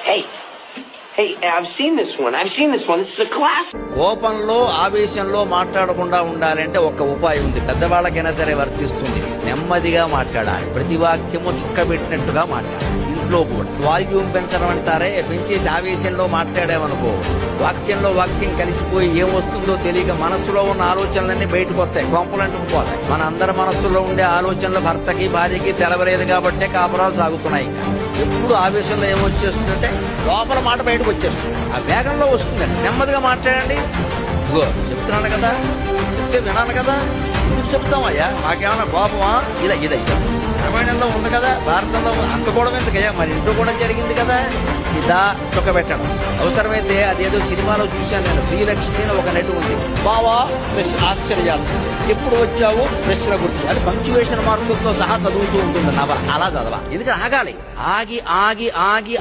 Hey, hey, I've seen this one. This is a classic. కోపంలో ఆవేశంలో మాట్లాడకుండా ఉండాలంటే ఒక ఉపాయం ఉంది. పెద్దవాళ్ళకైనా సరే వర్తిస్తుంది. నెమ్మదిగా మాట్లాడాలి. ప్రతి వాక్యము చుక్కబెట్టినట్టుగా మాట్లాడాలి. ఇంట్లో కూడా వాల్యూమ్ పెంచడం అంటారే, పెంచేసి ఆవేశంలో మాట్లాడామనుకో వాక్యంలో వాక్యం కలిసిపోయి ఏమొస్తుందో తెలియక మనస్సులో ఉన్న ఆలోచనలన్నీ బయటకు వస్తాయి, కొంపలంటుకు పోతాయి. మన అందరి మనస్సులో ఉండే ఆలోచనలు భర్తకి భార్యకి తెలవలేదు కాబట్టే కాపురాలు సాగుతున్నాయి. ఎప్పుడు ఆవేశంలో ఏమొచ్చేస్తుందంటే లోపల మాట బయటకు వచ్చేస్తుంది. ఆ వేగంలో వస్తుందండి. నెమ్మదిగా మాట్లాడండి. ఇదిగో చెప్తున్నాను కదా, చెప్తే వినాను కదా, ఎందుకు చెప్తామయ్యా, మాకేమన్నా కోపమా? ఇదయ్యా రామాయణంలో ఉంది కదా, భారతంలో అంత కూడా ఎందుకయ్యా, మరి ఇంట్లో కూడా జరిగింది కదా. ఇదా చొక్కబెట్టడం. అవసరమైతే అదేదో సినిమాలో చూశాను నేను, శ్రీలక్ష్మి అని ఒక నటి ఉంది. బావా ప్రశ్న ఆశ్చర్యాలు, ఎప్పుడు వచ్చావు ప్రశ్న గుర్తు, అది పంక్చువేషన్ మార్కులతో సహా చదువుతూ ఉంటుంది నవల. అలా చదవా, ఎందుకంటే ఆగాలి. ఆగి ఆగి ఆగి